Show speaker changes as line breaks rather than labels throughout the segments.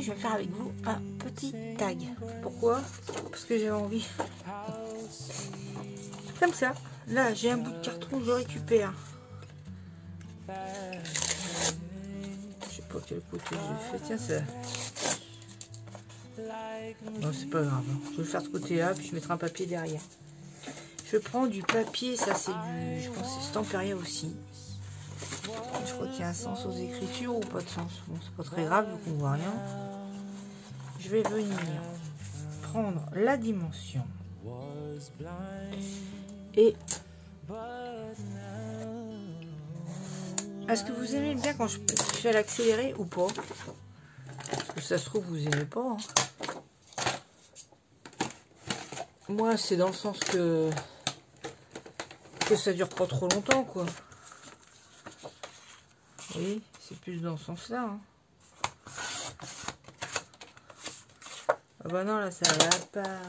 je vais faire avec vous un petit tag. Pourquoi? Parce que j'ai envie. Comme ça. Là, j'ai un bout de carton que je récupère. Je sais pas quel côté j'ai fait. Tiens, ça. Non, c'est pas grave. Je vais le faire de ce côté-là, puis je mettrai un papier derrière. Je prends du papier, ça c'est du... Je pense que c'est Stamperia aussi. Je crois qu'il y a un sens aux écritures ou pas de sens. Bon, c'est pas très grave, vu qu'on voit rien. Je vais venir prendre la dimension. Et... Est-ce que vous aimez bien quand je fais l'accéléré ou pas? Parce que ça se trouve, vous aimez pas. Hein. Moi, c'est dans le sens que ça dure pas trop longtemps, quoi. Oui, c'est plus dans ce sens-là. Hein. Ah bah non, là, ça va pas.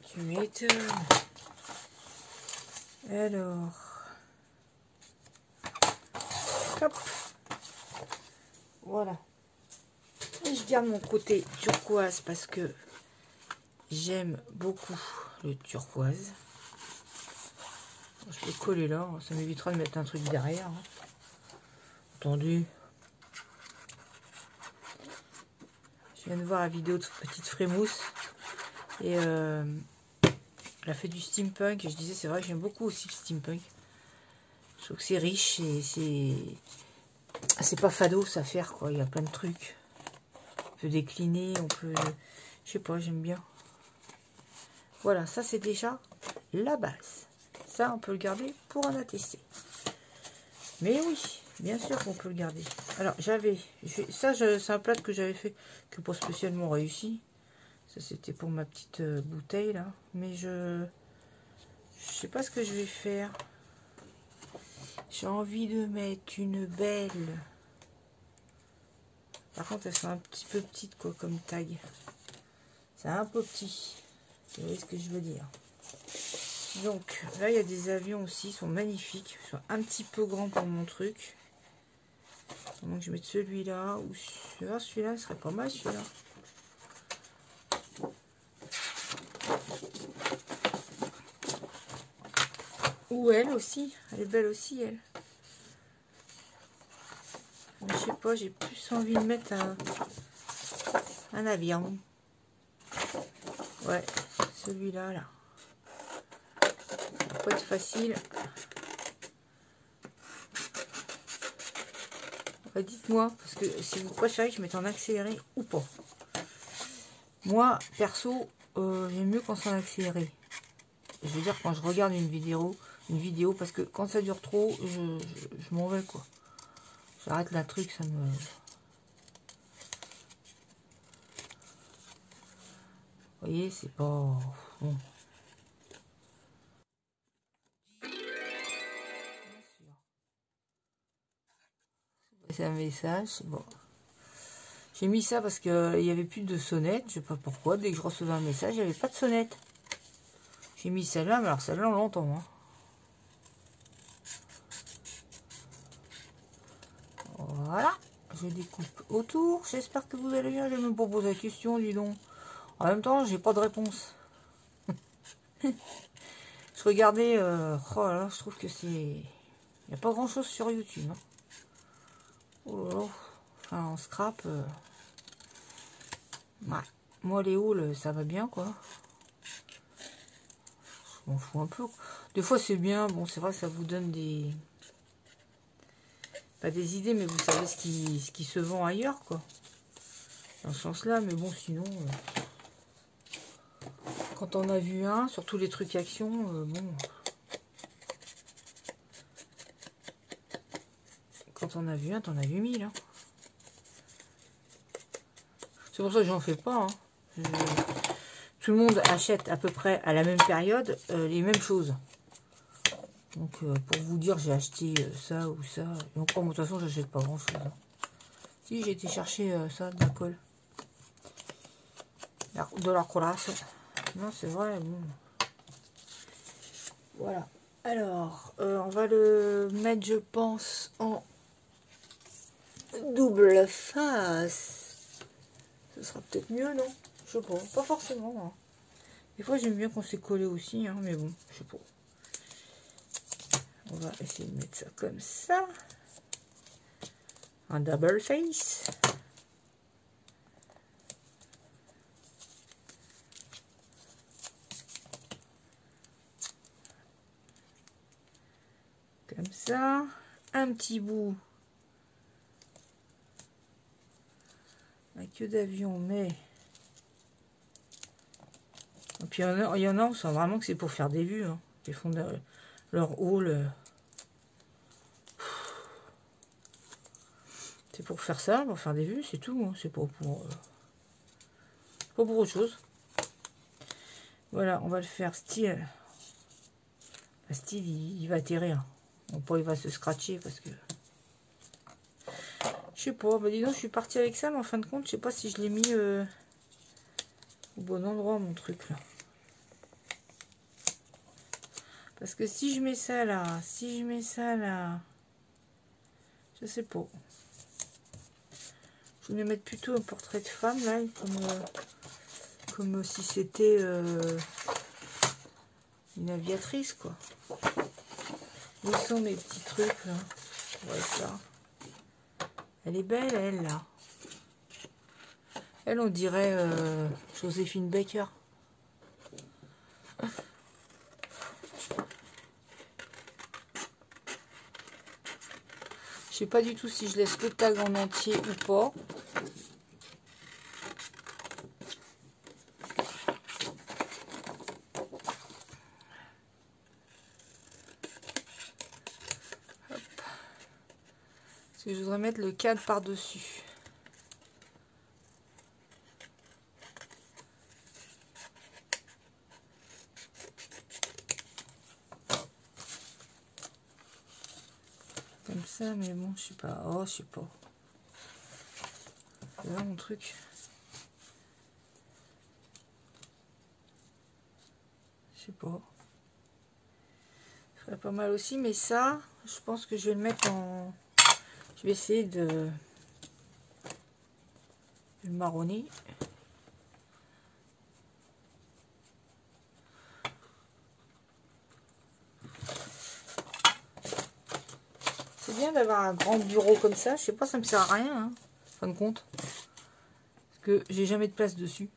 Tu m'étonnes. Alors. Hop. Voilà. Et je garde mon côté turquoise parce que j'aime beaucoup le turquoise. Je peux coller là, ça m'évitera de mettre un truc derrière. Hein. Entendu. Je viens de voir la vidéo de Petite Frémousse. Et elle a fait du steampunk. Et je disais, c'est vrai que j'aime beaucoup aussi le steampunk. Je trouve que c'est riche et c'est pas fado à faire, quoi. Il y a plein de trucs. On peut décliner, on peut... Je sais pas, j'aime bien. Voilà, ça c'est déjà la base. Ça, on peut le garder pour en attester. Mais oui, bien sûr qu'on peut le garder. Alors, ça, c'est un plat que j'avais fait, que pas spécialement réussi. Ça, c'était pour ma petite bouteille, là. Mais je sais pas ce que je vais faire. J'ai envie de mettre une belle... Par contre, elles sont un petit peu petites, quoi, comme tag. C'est un peu petit. Vous voyez ce que je veux dire. Donc, là, il y a des avions aussi. Ils sont magnifiques. Ils sont un petit peu grands pour mon truc. Donc, je vais mettre celui-là. Ou celui-là, il serait pas mal, celui-là. Ou elle aussi. Elle est belle aussi, elle. Mais je sais pas, j'ai plus envie de mettre un avion. Ouais, celui-là, là. Ça va pas être facile. Ouais, dites-moi, parce que si vous préférez que je mette en accéléré ou pas. Moi, perso, j'aime mieux quand c'est en accéléré. Je veux dire, quand je regarde une vidéo, parce que quand ça dure trop, je m'en vais, quoi. J'arrête la truc, ça me... Vous voyez, c'est pas... Bon. C'est un message, bon. J'ai mis ça parce qu'il n'y avait plus de sonnette, je sais pas pourquoi. Dès que je recevais un message, il n'y avait pas de sonnette. J'ai mis celle-là, mais alors celle-là, on l'entend. Hein. Voilà, je découpe autour. J'espère que vous allez bien. Je vais me poser la question, dis donc. En même temps, j'ai pas de réponse. Je regardais, oh là là, je trouve que c'est... Il n'y a pas grand chose sur YouTube. Hein. Oh là là. Enfin, en scrap. Ouais. Moi, les hauls, ça va bien, quoi. Je m'en fous un peu. Des fois, c'est bien. Bon, c'est vrai que ça vous donne des... Pas des idées, mais vous savez ce qui se vend ailleurs, quoi. Dans ce sens-là, mais bon, sinon... Quand on a vu un, surtout les trucs action, bon... Quand on a vu un, t'en as vu 1000. Hein. C'est pour ça que j'en fais pas. Hein. Tout le monde achète à peu près à la même période les mêmes choses. Donc, pour vous dire, j'ai acheté ça ou ça. Et encore, de toute façon, j'achète pas grand-chose. Hein. Si, j'ai été chercher ça, de la colle. De la colasse. Non, c'est vrai, bon. Voilà. Alors, on va le mettre, je pense, en double face. Ce sera peut-être mieux, non? Je sais pas. Pas forcément. Hein. Des fois, j'aime bien quand c'est collé aussi, hein, mais bon, je sais pas. On va essayer de mettre ça comme ça. Un double face. Comme ça. Un petit bout. La queue d'avion, mais... Et puis il y en a, on sent vraiment que c'est pour faire des vues. Hein. Ils font leur haul. C'est pour faire ça, pour faire des vues, c'est tout. Hein. C'est pas pour autre chose. Voilà, on va le faire style. Le style, il va atterrir. Bon, pas il va se scratcher parce que... Je sais pas, bah dis donc, je suis partie avec ça, mais en fin de compte, je sais pas si je l'ai mis au bon endroit, mon truc, là. Parce que si je mets ça là, si je mets ça là, je sais pas. Je voulais mettre plutôt un portrait de femme, là, comme si c'était une aviatrice, quoi. Où sont mes petits trucs, là? Ouais, ça. Elle est belle, elle, là. Elle, on dirait Joséphine Baker. Je sais pas du tout si je laisse le tag en entier ou pas. Hop. Parce que je voudrais mettre le cadre par-dessus. Comme ça, mais bon, je sais pas. Oh, je sais pas. C'est là mon truc. Je sais pas. Ce serait pas mal aussi, mais ça, je pense que je vais le mettre en... Je vais essayer de le marronner. C'est bien d'avoir un grand bureau comme ça. Je sais pas, ça me sert à rien, hein, en fin de compte. Parce que j'ai jamais de place dessus.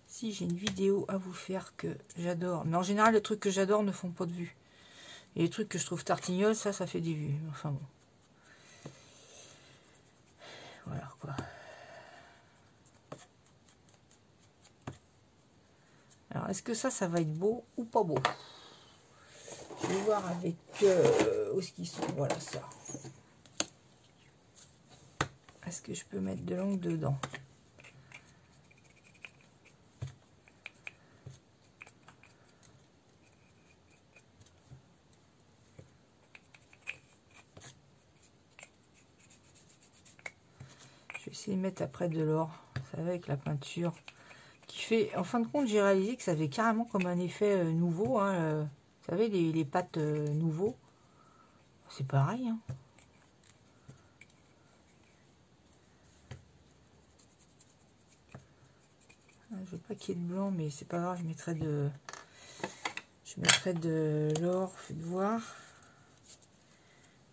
Si j'ai une vidéo à vous faire que j'adore. Mais en général, les trucs que j'adore ne font pas de vues. Et les trucs que je trouve tartignoles, ça fait des vues. Enfin bon. Voilà quoi. Alors, est-ce que ça va être beau ou pas beau? Je vais voir avec où est-ce qu'ils sont. Voilà ça. Est-ce que je peux mettre de l'encre dedans? Je vais essayer de mettre après de l'or. Ça va avec la peinture. Qui fait, en fin de compte, j'ai réalisé que ça avait carrément comme un effet nouveau. Hein, vous savez, les pâtes nouveaux. C'est pareil. Hein. Je veux pas qu'il y ait de blanc, mais c'est pas grave. Je mettrai de l'or. Faites voir.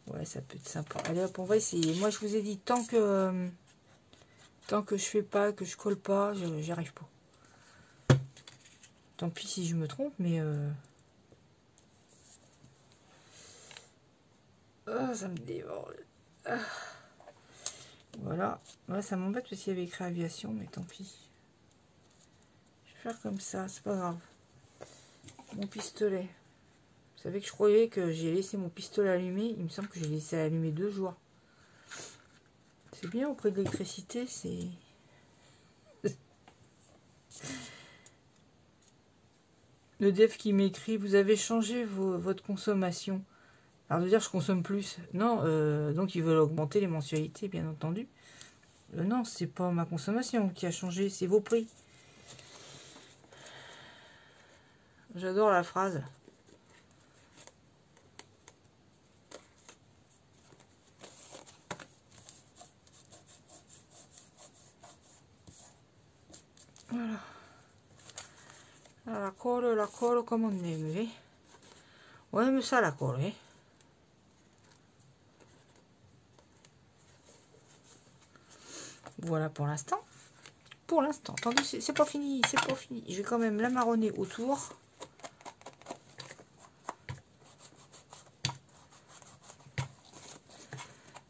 Ouais, ça peut être sympa. Allez hop, on va essayer. Moi, je vous ai dit, tant que je fais pas, que je colle pas, j'y arrive pas. Tant pis si je me trompe, mais... Oh, ça me dévore. Ah. Voilà. Ouais, ça m'embête parce qu'il y avait écrit aviation, mais tant pis. Je vais faire comme ça, c'est pas grave. Mon pistolet. Vous savez que je croyais que j'ai laissé mon pistolet allumé. Il me semble que j'ai laissé allumer 2 jours. C'est bien auprès de l'électricité, c'est... Le dev qui m'écrit, vous avez changé votre consommation. Alors de dire je consomme plus. Non, donc ils veulent augmenter les mensualités, bien entendu. Non, c'est pas ma consommation qui a changé, c'est vos prix. J'adore la phrase. Voilà. La colle comme on aime. Eh? On aime ça la colle. Eh? Voilà pour l'instant. Pour l'instant. Attendez, c'est pas fini. C'est pas fini. Je vais quand même la marronner autour.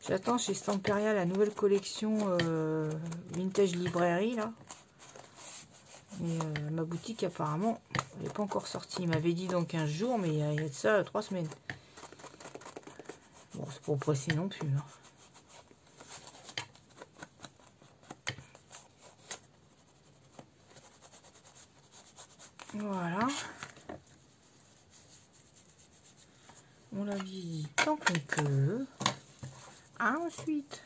J'attends chez Stamperia la nouvelle collection Vintage Librairie là. Mais ma boutique apparemment elle n'est pas encore sortie. Il m'avait dit dans 15 jours, mais il y a de ça 3 semaines. Bon, c'est pas pressé non plus. Hein. Voilà. On la vieillit tant qu'on peut. Ah, ensuite,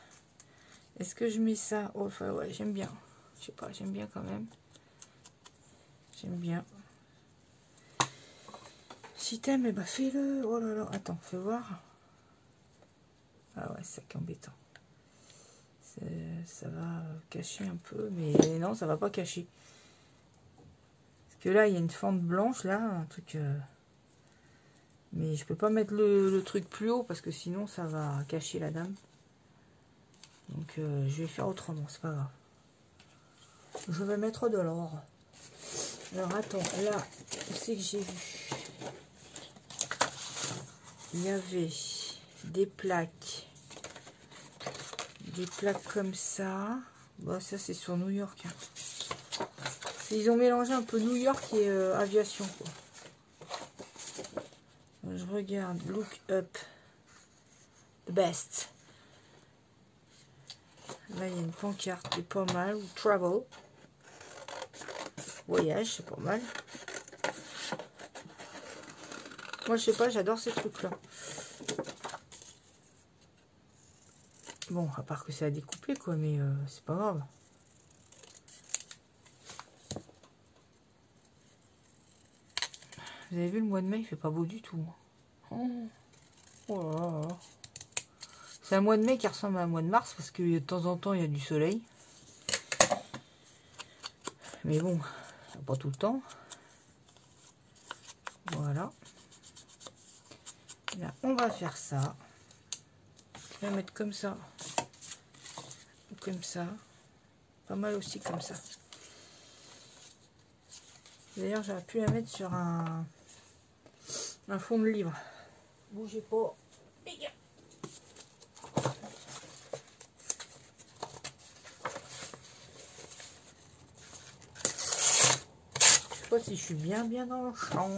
est-ce que je mets ça? Oh, enfin, ouais, j'aime bien. Je sais pas, j'aime bien quand même. J'aime bien. Si t'aimes, eh ben fais-le. Oh là là, attends, fais voir. Ah ouais, c'est ça qui est embêtant. Ça va cacher un peu, mais non, ça va pas cacher. Parce que là, il y a une fente blanche, là, un truc... Mais je peux pas mettre le truc plus haut, parce que sinon, ça va cacher la dame. Donc, je vais faire autrement, c'est pas grave. Je vais mettre de l'or. Alors, attends, là, c'est que j'ai vu. Il y avait des plaques. Des plaques comme ça. Bon, ça, c'est sur New York. Hein. Ils ont mélangé un peu New York et aviation, quoi. Je regarde. Look up. The best. Là, il y a une pancarte qui est pas mal. Ou travel. Voyage, c'est pas mal. Moi, je sais pas, j'adore ces trucs-là. Bon, à part que c'est à découper, quoi, mais c'est pas grave. Vous avez vu, le mois de mai, il fait pas beau du tout. Oh là là. C'est un mois de mai qui ressemble à un mois de mars, parce que de temps en temps, il y a du soleil. Mais bon, pas tout le temps. Voilà. Là, on va faire ça. Je vais mettre comme ça. Ou comme ça. Pas mal aussi comme ça. D'ailleurs, j'aurais pu la mettre sur un fond de livre. Bougez pas. Je sais pas si je suis bien dans le champ.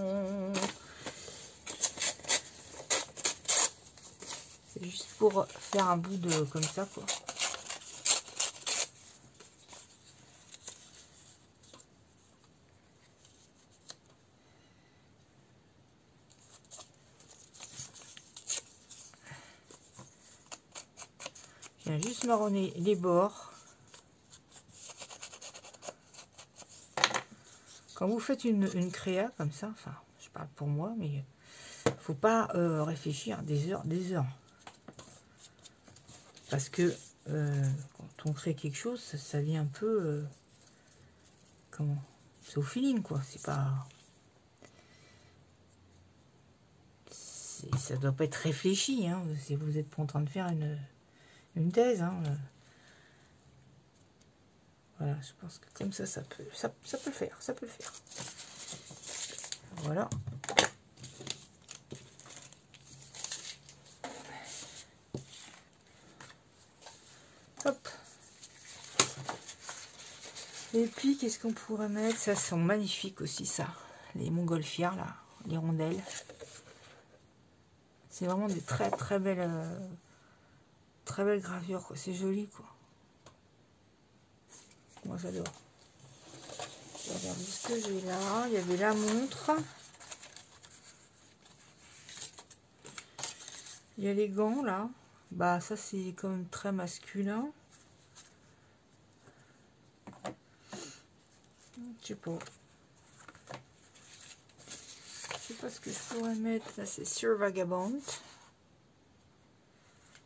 C'est juste pour faire un bout de comme ça, quoi. Je viens juste marronner les bords. Quand vous faites une créa comme ça, enfin, je parle pour moi, mais faut pas réfléchir des heures. Parce que quand on crée quelque chose, ça vient un peu... comment? C'est au feeling, quoi. C'est pas... Ça doit pas être réfléchi, hein. Si vous êtes pas en train de faire une thèse, hein. Voilà, je pense que comme ça, ça peut le faire. Ça peut le faire. Voilà. Hop. Et puis, qu'est-ce qu'on pourrait mettre? Ça sont magnifiques aussi, ça. Les montgolfières, là. Les rondelles. C'est vraiment des très belles gravures, quoi. C'est joli, quoi. Moi, j'adore. Regardez ce que j'ai là. Il y avait la montre. Il y a les gants, là. Bah, ça, c'est quand même très masculin. Je sais pas. On va mettre, là c'est sur Vagabond.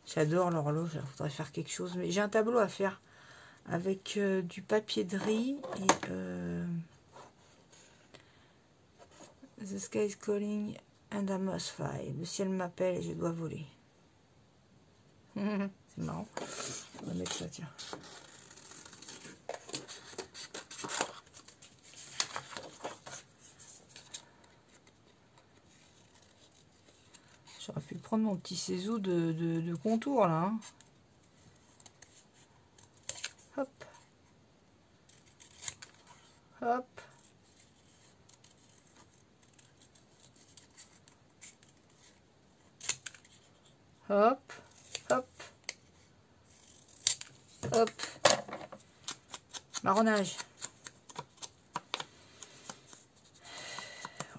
J'adore l'horloge, il faudrait faire quelque chose. Mais j'ai un tableau à faire avec du papier de riz et The sky is calling and I must fly. Le ciel m'appelle et je dois voler. C'est marrant. On va mettre ça, tiens. J'aurais pu prendre mon petit ciseau de contour là. Hein. Hop. Hop. Hop. Hop. Hop. Marronnage.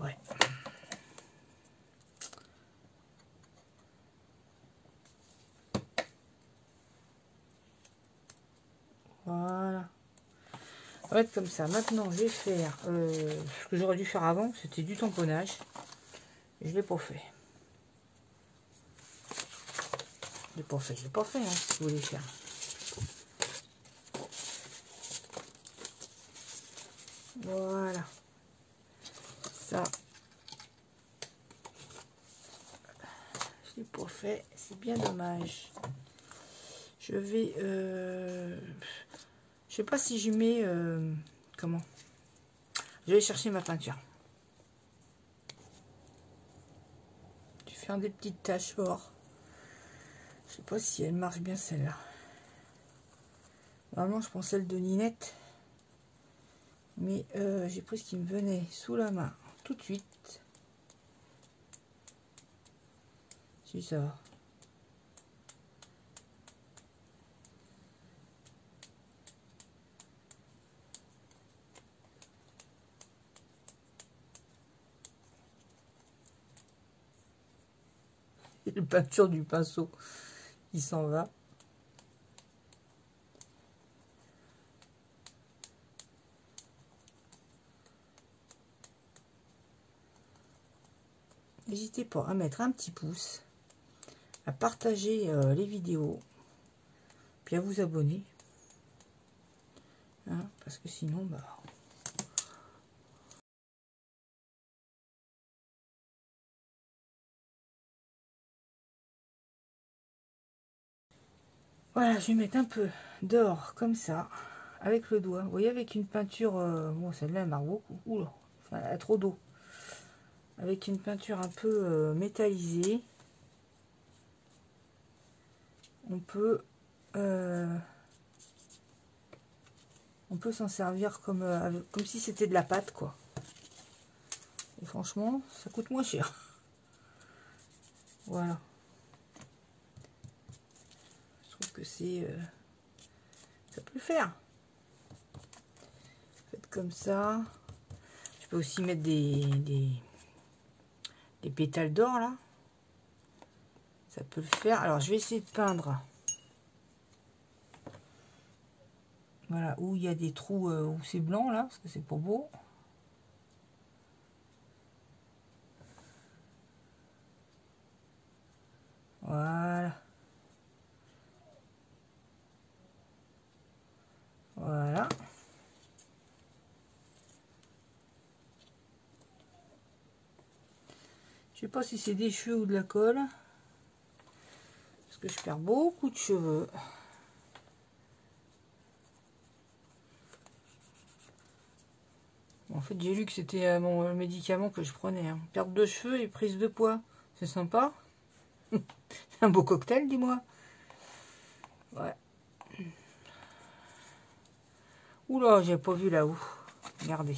Ouais. Voilà. Ça va être comme ça. Maintenant, je vais faire ce que j'aurais dû faire avant. C'était du tamponnage. Et je l'ai pas fait. Je l'ai pas fait, hein, si vous voulez faire. Voilà. Ça. Je l'ai pas fait. C'est bien dommage. Je vais... je sais pas si je mets... comment? Je vais chercher ma peinture. Je vais faire des petites taches or. Je sais pas si elle marche bien celle-là. Normalement, je prends celle de Ninette. Mais j'ai pris ce qui me venait sous la main tout de suite. Si ça va. Et le peinture du pinceau, il s'en va. N'hésitez pas à mettre un petit pouce, à partager les vidéos, puis à vous abonner. Hein, parce que sinon, bah... Voilà, je vais mettre un peu d'or comme ça, avec le doigt. Vous voyez, avec une peinture... bon, celle-là, elle marque beaucoup. Oula, enfin, elle a trop d'eau. Avec une peinture un peu métallisée. On peut s'en servir comme si c'était de la pâte, quoi. Et franchement, ça coûte moins cher. Voilà. Je trouve que c'est... ça peut le faire. Faites comme ça. Je peux aussi mettre des pétales d'or, là. Ça peut le faire. Alors, je vais essayer de peindre. Voilà, où il y a des trous, où c'est blanc, là, parce que c'est pas beau. Voilà. Voilà. Je sais pas si c'est des cheveux ou de la colle. Parce que je perds beaucoup de cheveux. En fait, j'ai lu que c'était mon médicament que je prenais. Hein. Perte de cheveux et prise de poids. C'est sympa. C'est un beau cocktail, dis-moi. Ouais. Oula, j'ai pas vu là-haut. Regardez.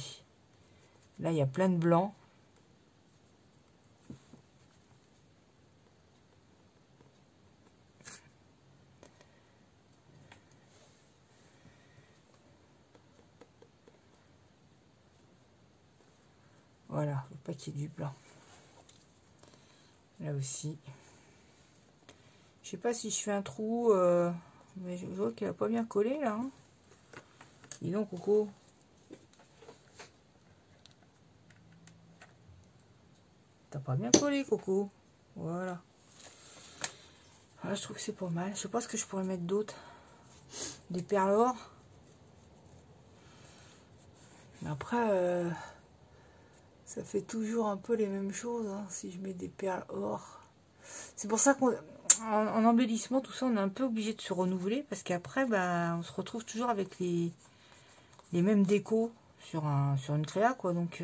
Là, il y a plein de blanc. Voilà, faut pas qu'il y ait du blanc. Là aussi. Je sais pas si je fais un trou, mais je vois qu'il a pas bien collé là. Hein. Dis donc, Coco. T'as pas bien collé, Coco. Voilà. Voilà, je trouve que c'est pas mal. Je sais pas ce que je pourrais mettre d'autre. Des perles or. Après, ça fait toujours un peu les mêmes choses, hein, si je mets des perles or. C'est pour ça qu'en embellissement, tout ça, on est un peu obligé de se renouveler. Parce qu'après, bah, on se retrouve toujours avec les mêmes décos sur une créa, quoi. Donc,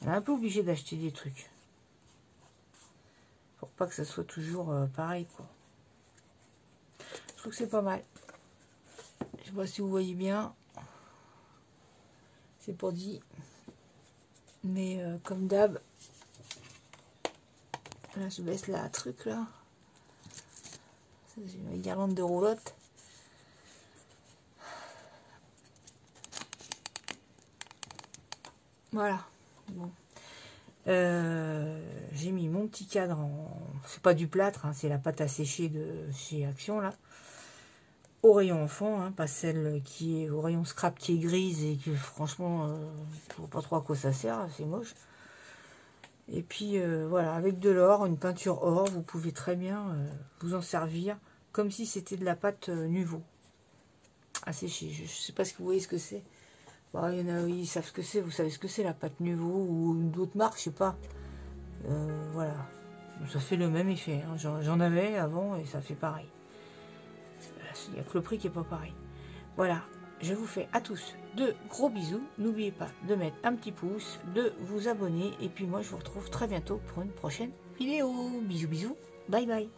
on est un peu obligé d'acheter des trucs. Pour pas que ça soit toujours pareil, quoi. Je trouve que c'est pas mal. Je sais pas si vous voyez bien. C'est pour dire. Mais comme d'hab. Là, je baisse la truc, là. J'ai une guirlande de roulotte. Voilà. Bon. J'ai mis mon petit cadre en... C'est pas du plâtre, hein, c'est la pâte à sécher de chez Action, là. Au rayon enfant, hein, pas celle qui est au rayon scrap qui est grise et que franchement, je vois pas trop à quoi ça sert, c'est moche. Et puis voilà, avec de l'or, une peinture or, vous pouvez très bien vous en servir comme si c'était de la pâte Nuvo à sécher. Je sais pas si vous voyez ce que c'est. Bon, il y en a, ils savent ce que c'est, vous savez ce que c'est la pâte Nuvo ou d'autres marques, je sais pas. Voilà, ça fait le même effet. Hein. J'en avais avant et ça fait pareil. Il n'y a que le prix qui est pas pareil. Voilà, je vous fais à tous de gros bisous. N'oubliez pas de mettre un petit pouce, de vous abonner. Et puis moi, je vous retrouve très bientôt pour une prochaine vidéo. Bisous, bisous. Bye, bye.